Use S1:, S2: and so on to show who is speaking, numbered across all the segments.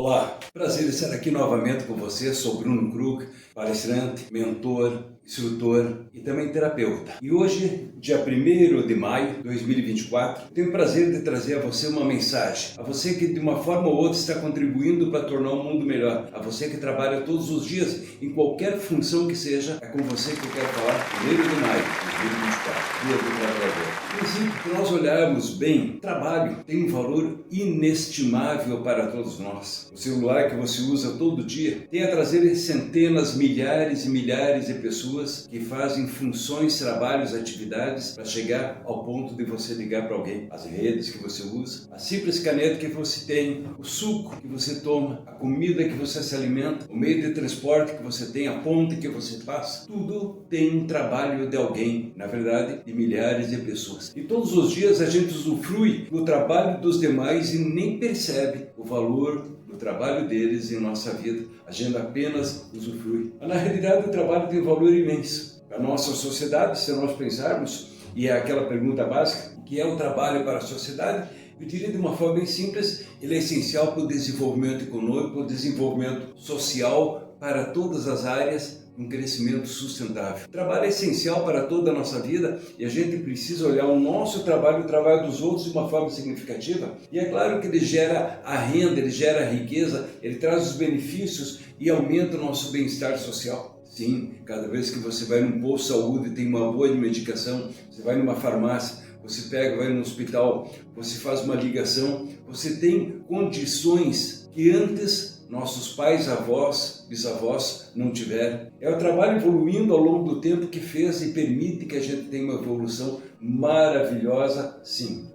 S1: Olá, prazer estar aqui novamente com você. Sou Bruno Krug, palestrante, mentor, instrutor e também terapeuta. E hoje, dia 1º de maio de 2024, tenho o prazer de trazer a você uma mensagem. A você que de uma forma ou outra está contribuindo para tornar o mundo melhor. A você que trabalha todos os dias, em qualquer função que seja, é com você que eu quero falar. 1º de maio de 2024, Dia do Trabalhador. Se nós olharmos bem, trabalho tem um valor inestimável para todos nós. O celular que você usa todo dia tem a trazer centenas, milhares e milhares de pessoas que fazem funções, trabalhos, atividades para chegar ao ponto de você ligar para alguém. As redes que você usa, a simples caneta que você tem, o suco que você toma, a comida que você se alimenta, o meio de transporte que você tem, a ponte que você passa, tudo tem um trabalho de alguém, na verdade, de milhares de pessoas. E todos os dias a gente usufrui do trabalho dos demais e nem percebe o valor do trabalho deles em nossa vida. A gente apenas usufrui. Mas, na realidade, o trabalho tem um valor imenso. Para a nossa sociedade, se nós pensarmos, e é aquela pergunta básica, o que é o trabalho para a sociedade? Eu diria de uma forma bem simples, ele é essencial para o desenvolvimento econômico, para o desenvolvimento social, para todas as áreas, um crescimento sustentável. O trabalho é essencial para toda a nossa vida e a gente precisa olhar o nosso trabalho e o trabalho dos outros de uma forma significativa. E é claro que ele gera a renda, ele gera a riqueza, ele traz os benefícios e aumenta o nosso bem-estar social. Sim, cada vez que você vai num posto de saúde e tem uma boa medicação, você vai numa farmácia, você vai no hospital, você faz uma ligação, você tem condições que antes nossos pais, avós, bisavós não tiveram. É o trabalho evoluindo ao longo do tempo que fez e permite que a gente tenha uma evolução maravilhosa, sim.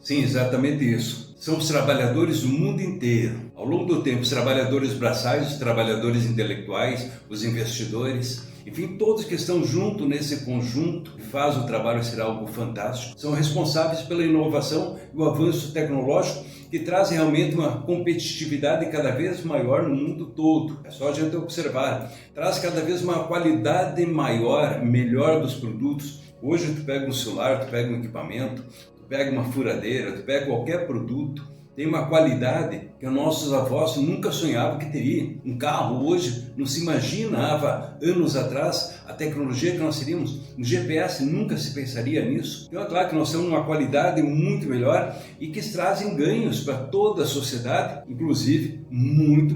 S1: Sim, exatamente isso. São os trabalhadores do mundo inteiro. Ao longo do tempo, os trabalhadores braçais, os trabalhadores intelectuais, os investidores, enfim, todos que estão juntos nesse conjunto que faz o trabalho ser algo fantástico, são responsáveis pela inovação e o avanço tecnológico que traz realmente uma competitividade cada vez maior no mundo todo. É só a gente observar. Traz cada vez uma qualidade maior, melhor dos produtos. Hoje tu pega um celular, tu pega um equipamento, tu pega uma furadeira, tu pega qualquer produto, tem uma qualidade que os nossos avós nunca sonhavam que teria. Um carro hoje não se imaginava anos atrás a tecnologia que nós teríamos. Um GPS nunca se pensaria nisso. Então é claro que nós temos uma qualidade muito melhor e que trazem ganhos para toda a sociedade, inclusive muito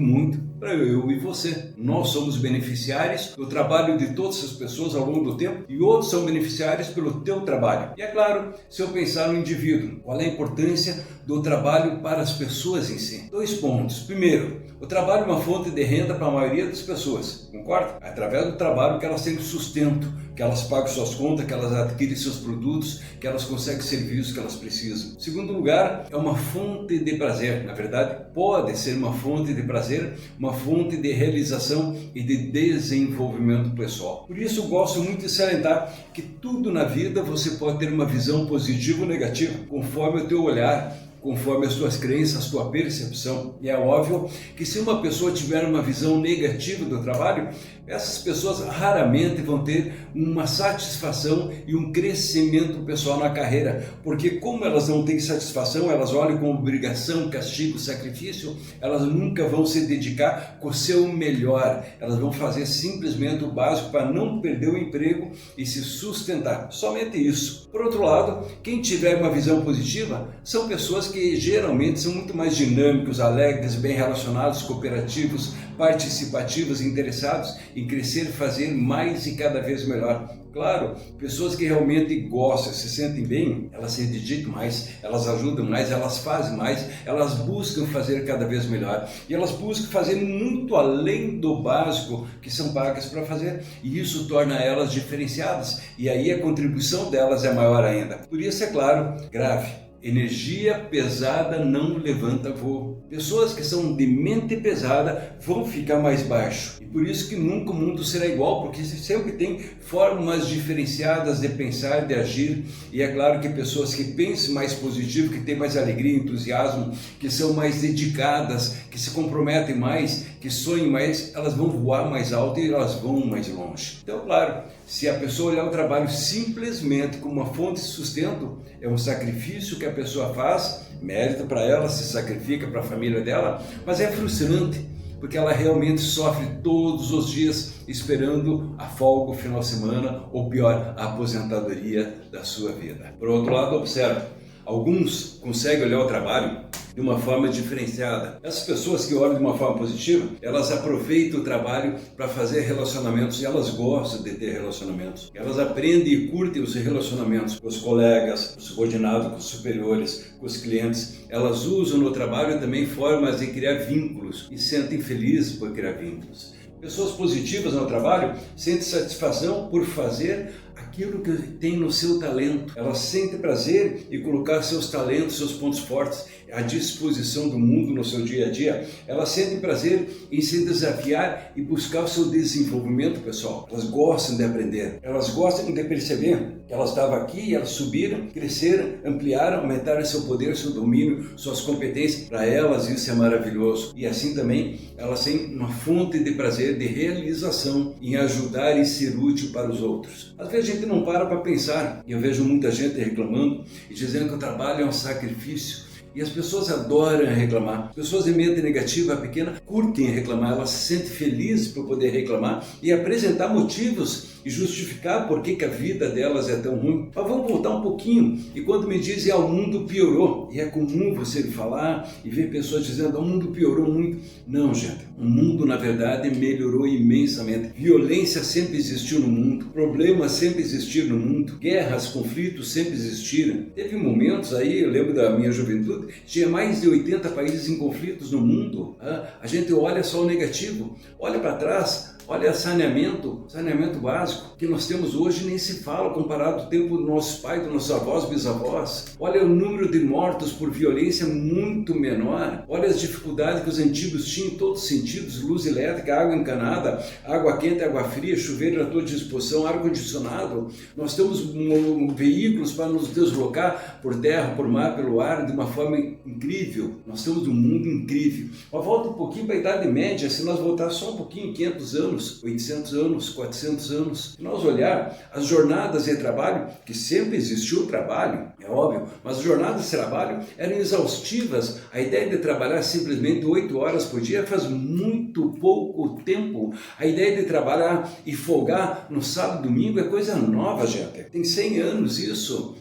S1: para eu e você. Nós somos beneficiários do trabalho de todas as pessoas ao longo do tempo e outros são beneficiários pelo teu trabalho. E é claro, se eu pensar no indivíduo, qual é a importância do trabalho para as pessoas em si? 2 pontos. Primeiro, o trabalho é uma fonte de renda para a maioria das pessoas, concorda? É através do trabalho que elas têm sustento, que elas pagam suas contas, que elas adquirem seus produtos, que elas conseguem serviços que elas precisam. Em segundo lugar, é uma fonte de prazer. Na verdade, pode ser uma fonte de prazer, uma fonte de realização e de desenvolvimento pessoal. Por isso, eu gosto muito de salientar que tudo na vida você pode ter uma visão positiva ou negativa, conforme o teu olhar, conforme as tuas crenças, a tua percepção. E é óbvio que se uma pessoa tiver uma visão negativa do trabalho, essas pessoas raramente vão ter uma satisfação e um crescimento pessoal na carreira, porque como elas não têm satisfação, elas olham com obrigação, castigo, sacrifício, elas nunca vão se dedicar com o seu melhor, elas vão fazer simplesmente o básico para não perder o emprego e se sustentar, somente isso. Por outro lado, quem tiver uma visão positiva são pessoas que geralmente são muito mais dinâmicos, alegres, bem relacionados, cooperativos, participativos, interessados em crescer, fazer mais e cada vez melhor. Claro, pessoas que realmente gostam, se sentem bem, elas se dedicam mais, elas ajudam mais, elas fazem mais, elas buscam fazer cada vez melhor e elas buscam fazer muito além do básico que são pagas para fazer e isso torna elas diferenciadas e aí a contribuição delas é maior ainda. Por isso, é claro, grave. Energia pesada não levanta voo. Pessoas que são de mente pesada vão ficar mais baixo. E por isso que nunca o mundo será igual, porque sempre tem formas diferenciadas de pensar, de agir. E é claro que pessoas que pensam mais positivo, que têm mais alegria, entusiasmo, que são mais dedicadas, que se comprometem mais, que sonham mais, elas vão voar mais alto e elas vão mais longe. Então, claro, Se a pessoa olhar o trabalho simplesmente como uma fonte de sustento, é um sacrifício que a pessoa faz, mérito para ela, se sacrifica para a família dela, mas é frustrante, porque ela realmente sofre todos os dias esperando a folga, o final de semana, ou pior, a aposentadoria da sua vida. Por outro lado, observe, alguns conseguem olhar o trabalho de uma forma diferenciada. Essas pessoas que olham de uma forma positiva, elas aproveitam o trabalho para fazer relacionamentos e elas gostam de ter relacionamentos. Elas aprendem e curtem os relacionamentos com os colegas, com os subordinados, com os superiores, com os clientes. Elas usam no trabalho também formas de criar vínculos e sentem felizes por criar vínculos. Pessoas positivas no trabalho sentem satisfação por fazer aquilo que tem no seu talento. Elas sentem prazer em colocar seus talentos, seus pontos fortes à disposição do mundo no seu dia a dia. Elas sentem prazer em se desafiar e buscar o seu desenvolvimento pessoal. Elas gostam de aprender. Elas gostam de perceber que elas estavam aqui e elas subiram, cresceram, ampliaram, aumentaram seu poder, seu domínio, suas competências. Para elas isso é maravilhoso. E assim também elas têm uma fonte de prazer, de realização em ajudar e ser útil para os outros. Às vezes a gente não para pensar, e eu vejo muita gente reclamando e dizendo que o trabalho é um sacrifício. E as pessoas adoram reclamar. As pessoas de mente negativa pequena curtem reclamar, elas se sentem felizes por poder reclamar e apresentar motivos e justificar por que a vida delas é tão ruim. Mas vamos voltar um pouquinho. E quando me dizem, o mundo piorou, e é comum você falar e ver pessoas dizendo, o mundo piorou muito. Não, gente, o mundo na verdade melhorou imensamente. Violência sempre existiu no mundo, problemas sempre existiram no mundo, guerras, conflitos sempre existiram. Teve momentos aí, eu lembro da minha juventude, tinha mais de 80 países em conflitos no mundo. A gente olha só o negativo, olha para trás, olha saneamento básico, que nós temos hoje nem se fala comparado ao tempo dos nossos pais, dos nossos avós, bisavós. Olha o número de mortos por violência muito menor. Olha as dificuldades que os antigos tinham em todos os sentidos, luz elétrica, água encanada, água quente, água fria, chuveiro à tua disposição, ar-condicionado. Nós temos veículos para nos deslocar por terra, por mar, pelo ar, de uma forma incrível. Nós temos um mundo incrível. Mas volta um pouquinho para a Idade Média, se nós voltar só um pouquinho, 500 anos, 800 anos, 400 anos. Se nós olhar as jornadas de trabalho, que sempre existiu o trabalho, é óbvio, mas as jornadas de trabalho eram exaustivas. A ideia de trabalhar simplesmente 8 horas por dia faz muito pouco tempo. A ideia de trabalhar e folgar no sábado e domingo é coisa nova, gente. Tem 100 anos isso.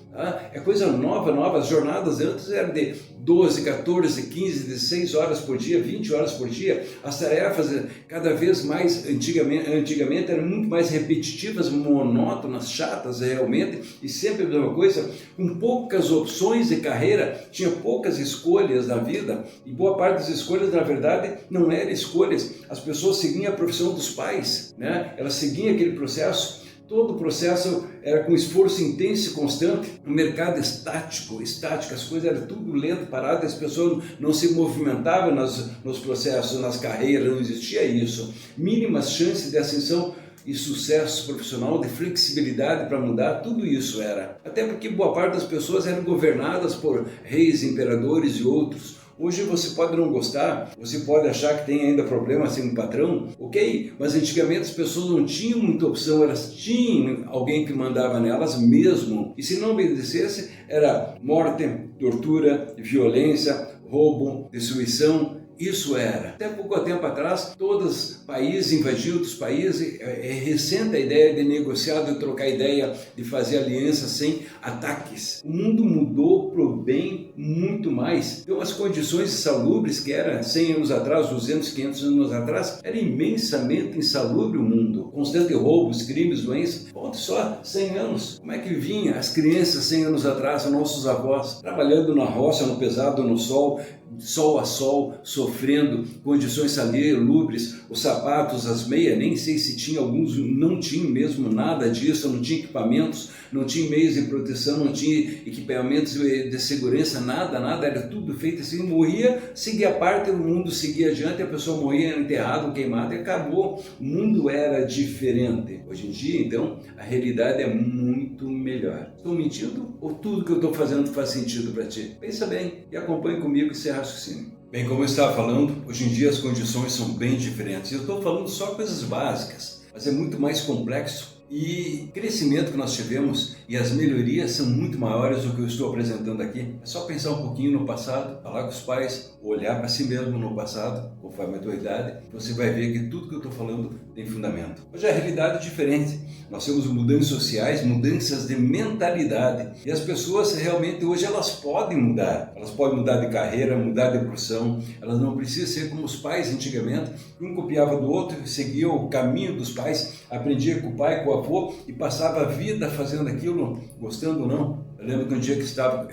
S1: É coisa nova. As jornadas antes eram de 12, 14, 15, 16 horas por dia, 20 horas por dia. As tarefas cada vez mais, antigamente eram muito mais repetitivas, monótonas, chatas realmente, e sempre a mesma coisa, com poucas opções de carreira, tinha poucas escolhas na vida, e boa parte das escolhas, na verdade, não eram escolhas. As pessoas seguiam a profissão dos pais, né? Elas seguiam aquele processo. Todo o processo era com esforço intenso e constante, um mercado estático, as coisas eram tudo lento, parado, as pessoas não se movimentavam nos processos, nas carreiras, não existia isso. Mínimas chances de ascensão e sucesso profissional, de flexibilidade para mudar, tudo isso era. Até porque boa parte das pessoas eram governadas por reis, imperadores e outros. Hoje você pode não gostar, você pode achar que tem ainda problema sem um patrão, ok? Mas antigamente as pessoas não tinham muita opção, elas tinham alguém que mandava nelas mesmo. E se não obedecesse, era morte, tortura, violência, roubo, destruição. Isso era. Até pouco tempo atrás, todos os países invadiam outros países. É recente a ideia de negociar, de trocar ideia, de fazer aliança sem ataques. O mundo mudou para o bem muito mais. Então as condições insalubres que eram 100 anos atrás, 200, 500 anos atrás, era imensamente insalubre o mundo. Constante roubos, crimes, doenças. Falta só 100 anos. Como é que vinha as crianças 100 anos atrás, os nossos avós, trabalhando na roça, no pesado, no sol a sol, sofrendo condições salubres, os sapatos, as meias, nem sei se tinha, alguns não tinham mesmo nada disso, não tinha equipamentos, não tinha meios de proteção, não tinha equipamentos de segurança, nada, era tudo feito assim, morria, seguia a parte, o mundo seguia adiante, a pessoa morria enterrada, queimada e acabou. O mundo era diferente. Hoje em dia, então, a realidade é muito melhor. Estou mentindo ou tudo que eu estou fazendo faz sentido para ti? Pensa bem e acompanhe comigo esse raciocínio. Bem, como eu estava falando, hoje em dia as condições são bem diferentes. Eu estou falando só coisas básicas, mas é muito mais complexo E crescimento que nós tivemos e as melhorias são muito maiores do que eu estou apresentando aqui. É só pensar um pouquinho no passado, falar com os pais, olhar para si mesmo no passado, conforme a tua idade, você vai ver que tudo que eu estou falando tem fundamento. Hoje a realidade é diferente. Nós temos mudanças sociais, mudanças de mentalidade. E as pessoas realmente hoje elas podem mudar. Elas podem mudar de carreira, mudar de profissão. Elas não precisam ser como os pais antigamente. Um copiava do outro, seguia o caminho dos pais, aprendia com o pai, com o avô e passava a vida fazendo aquilo, gostando ou não. Eu lembro que um dia que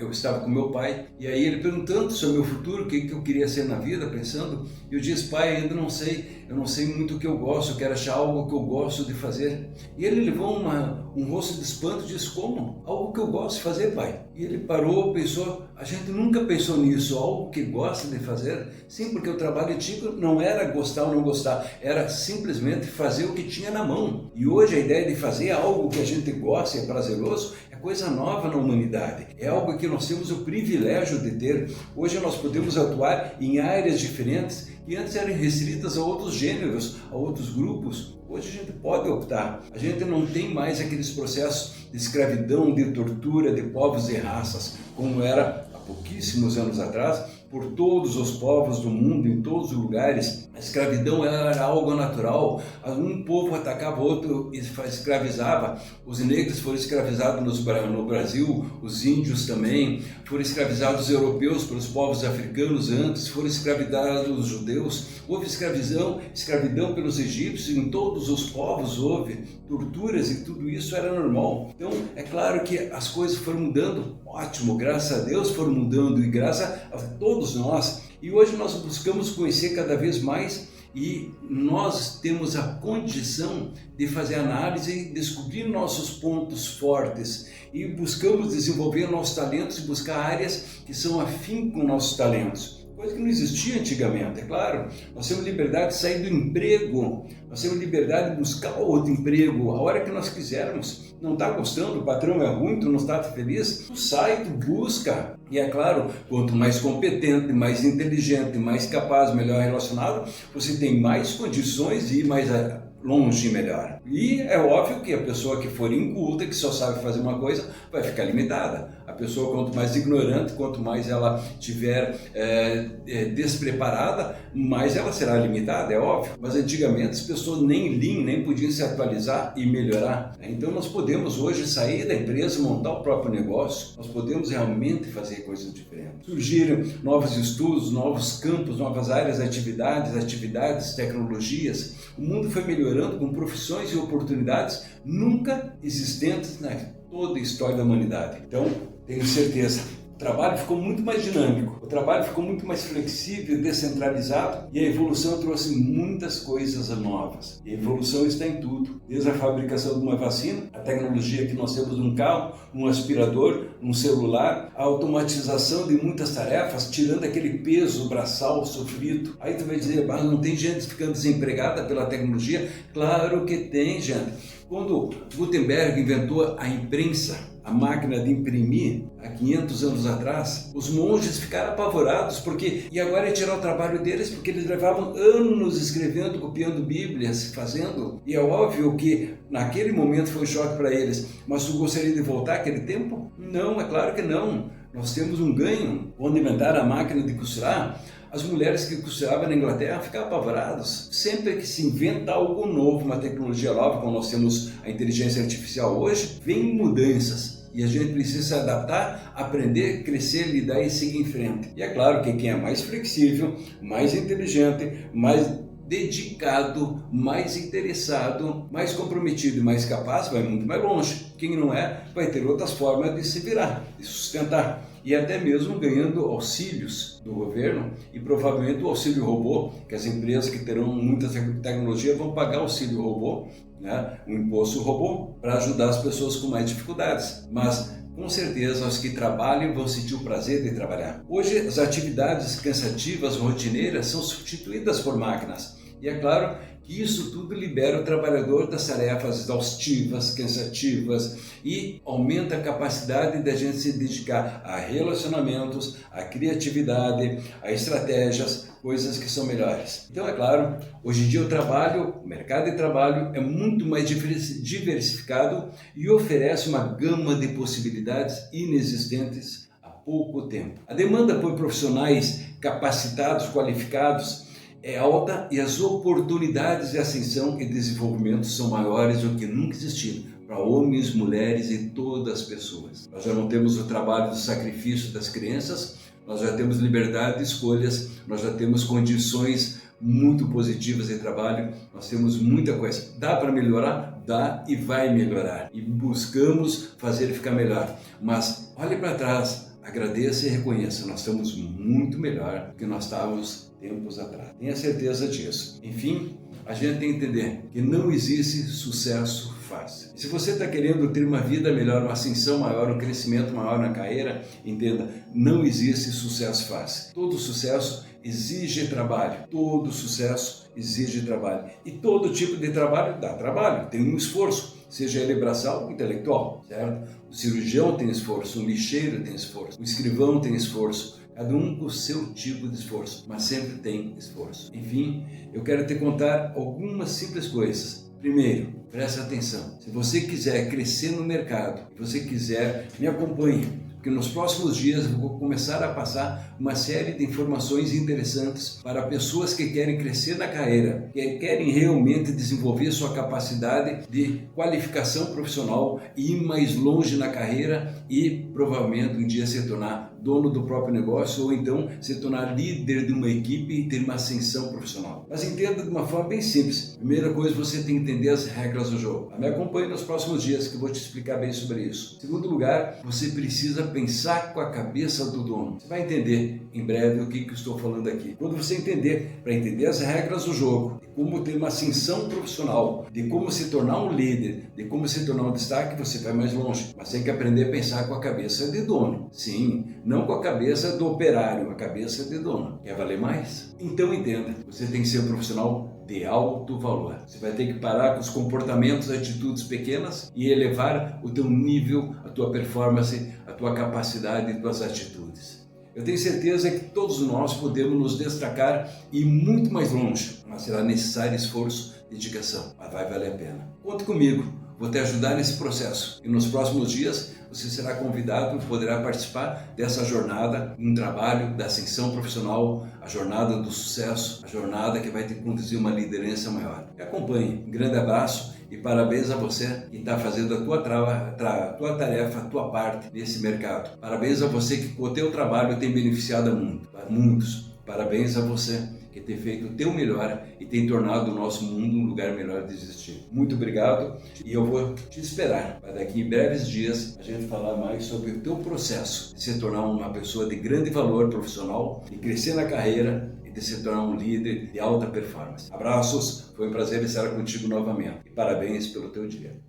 S1: eu estava com meu pai e aí ele perguntando sobre o meu futuro, o que eu queria ser na vida, pensando, e eu disse: pai, ainda não sei, eu não sei muito o que eu gosto, eu quero achar algo que eu gosto de fazer. E ele levou um rosto de espanto e disse: como? Algo que eu gosto de fazer, pai? E ele parou, pensou: a gente nunca pensou nisso, algo que gosta de fazer? Sim, porque o trabalho antigo não era gostar ou não gostar, era simplesmente fazer o que tinha na mão. E hoje a ideia de fazer algo que a gente gosta e é prazeroso é coisa nova na humanidade. É algo que nós temos o privilégio de ter. Hoje nós podemos atuar em áreas diferentes que antes eram restritas a outros gêneros, a outros grupos. Hoje a gente pode optar. A gente não tem mais aqueles processos de escravidão, de tortura de povos e raças, como era há pouquíssimos anos atrás, por todos os povos do mundo, em todos os lugares. A escravidão era algo natural. Um povo atacava outro e escravizava. Os negros foram escravizados no Brasil, os índios também, foram escravizados os europeus pelos povos africanos antes, foram escravizados os judeus, houve escravidão pelos egípcios, em todos os povos houve torturas e tudo isso era normal. Então é claro que as coisas foram mudando, ótimo, graças a Deus foram mudando e graças a todos nós. E hoje nós buscamos conhecer cada vez mais e nós temos a condição de fazer análise e descobrir nossos pontos fortes e buscamos desenvolver nossos talentos e buscar áreas que são afim com nossos talentos. Coisa que não existia antigamente, é claro. Nós temos liberdade de sair do emprego, nós temos liberdade de buscar outro emprego a hora que nós quisermos. Não está gostando, o patrão é ruim, tu não está feliz, tu sai, tu busca. E é claro, quanto mais competente, mais inteligente, mais capaz, melhor relacionado, você tem mais condições de ir mais longe e melhor. E é óbvio que a pessoa que for inculta, que só sabe fazer uma coisa, vai ficar limitada. A pessoa, quanto mais ignorante, quanto mais ela estiver despreparada, mais ela será limitada, é óbvio. Mas antigamente as pessoas nem podiam se atualizar e melhorar. Então nós podemos hoje sair da empresa, montar o próprio negócio, nós podemos realmente fazer coisas diferentes. Surgiram novos estudos, novos campos, novas áreas, atividades, tecnologias. O mundo foi melhorando com profissões e oportunidades nunca existentes na toda a história da humanidade. Então, tenho certeza, o trabalho ficou muito mais dinâmico, o trabalho ficou muito mais flexível, descentralizado e a evolução trouxe muitas coisas novas. E a evolução está em tudo, desde a fabricação de uma vacina, a tecnologia que nós temos num carro, um aspirador, um celular, a automatização de muitas tarefas, tirando aquele peso braçal sofrido. Aí tu vai dizer: mas não tem gente ficando desempregada pela tecnologia? Claro que tem, gente. Quando Gutenberg inventou a imprensa, a máquina de imprimir, há 500 anos atrás, os monges ficaram apavorados, e agora ia tirar o trabalho deles, porque eles levavam anos escrevendo, copiando Bíblias, fazendo, e é óbvio que naquele momento foi um choque para eles. Mas tu gostaria de voltar àquele tempo? Não, é claro que não. Nós temos um ganho. Quando inventaram a máquina de costurar, as mulheres que costuravam na Inglaterra ficavam apavoradas. Sempre que se inventa algo novo, uma tecnologia nova, como nós temos a inteligência artificial hoje, vem mudanças. E a gente precisa se adaptar, aprender, crescer, lidar e seguir em frente. E é claro que quem é mais flexível, mais inteligente, mais dedicado, mais interessado, mais comprometido e mais capaz, vai muito mais longe. Quem não é, vai ter outras formas de se virar, de sustentar. E até mesmo ganhando auxílios do governo e provavelmente o auxílio robô, que as empresas que terão muita tecnologia vão pagar auxílio robô, né? Um imposto robô, para ajudar as pessoas com mais dificuldades. Mas com certeza os que trabalham vão sentir o prazer de trabalhar. Hoje as atividades cansativas, rotineiras, são substituídas por máquinas. E é claro que isso tudo libera o trabalhador das tarefas exaustivas, cansativas e aumenta a capacidade da gente se dedicar a relacionamentos, a criatividade, a estratégias, coisas que são melhores. Então, é claro, hoje em dia o mercado de trabalho é muito mais diversificado e oferece uma gama de possibilidades inexistentes há pouco tempo. A demanda por profissionais capacitados, qualificados, é alta e as oportunidades de ascensão e desenvolvimento são maiores do que nunca existiram para homens, mulheres e todas as pessoas. Nós já não temos o trabalho do sacrifício das crianças, nós já temos liberdade de escolhas, nós já temos condições muito positivas de trabalho, nós temos muita coisa. Dá para melhorar? Dá e vai melhorar. E buscamos fazer ficar melhor. Mas olhe para trás, agradeça e reconheça, nós estamos muito melhor do que nós estávamos tempos atrás. Tenha certeza disso. Enfim, a gente tem que entender que não existe sucesso fácil. E se você está querendo ter uma vida melhor, uma ascensão maior, um crescimento maior na carreira, entenda, não existe sucesso fácil. Todo sucesso exige trabalho. Todo sucesso exige trabalho. E todo tipo de trabalho dá trabalho, tem um esforço. Seja ele braçal ou intelectual, certo? O cirurgião tem esforço, o lixeiro tem esforço, o escrivão tem esforço, cada um com o seu tipo de esforço, mas sempre tem esforço. Enfim, eu quero te contar algumas simples coisas. Primeiro, preste atenção, se você quiser crescer no mercado, se você quiser, me acompanhe, porque nos próximos dias eu vou começar a passar uma série de informações interessantes para pessoas que querem crescer na carreira, que querem realmente desenvolver sua capacidade de qualificação profissional e ir mais longe na carreira e provavelmente um dia se tornar dono do próprio negócio ou então se tornar líder de uma equipe e ter uma ascensão profissional. Mas entenda de uma forma bem simples. Primeira coisa, você tem que entender as regras do jogo. Me acompanhe nos próximos dias que eu vou te explicar bem sobre isso. Segundo lugar, você precisa pensar com a cabeça do dono. Você vai entender em breve o que eu estou falando aqui. Quando você entender, para entender as regras do jogo, de como ter uma ascensão profissional, de como se tornar um líder, de como se tornar um destaque, você vai mais longe. Mas tem que aprender a pensar com a cabeça de dono. Sim, não com a cabeça do operário, a cabeça de dono. Quer valer mais? Então entenda, você tem que ser um profissional de alto valor. Você vai ter que parar com os comportamentos, atitudes pequenas e elevar o teu nível, a tua performance, a tua capacidade e tuas atitudes. Eu tenho certeza que todos nós podemos nos destacar e ir muito mais longe, mas será necessário esforço e dedicação, mas vai valer a pena. Conte comigo, vou te ajudar nesse processo e nos próximos dias você será convidado e poderá participar dessa jornada, um trabalho da ascensão profissional, a jornada do sucesso, a jornada que vai te conduzir uma liderança maior. Me acompanhe, um grande abraço e parabéns a você que está fazendo a tua tarefa, a tua parte nesse mercado. Parabéns a você que com o teu trabalho tem beneficiado a muitos. Parabéns a você que tem feito o teu melhor e tem tornado o nosso mundo um lugar melhor de existir. Muito obrigado e eu vou te esperar para daqui em breves dias a gente falar mais sobre o teu processo de se tornar uma pessoa de grande valor profissional, de crescer na carreira e de se tornar um líder de alta performance. Abraços, foi um prazer estar contigo novamente e parabéns pelo teu dia.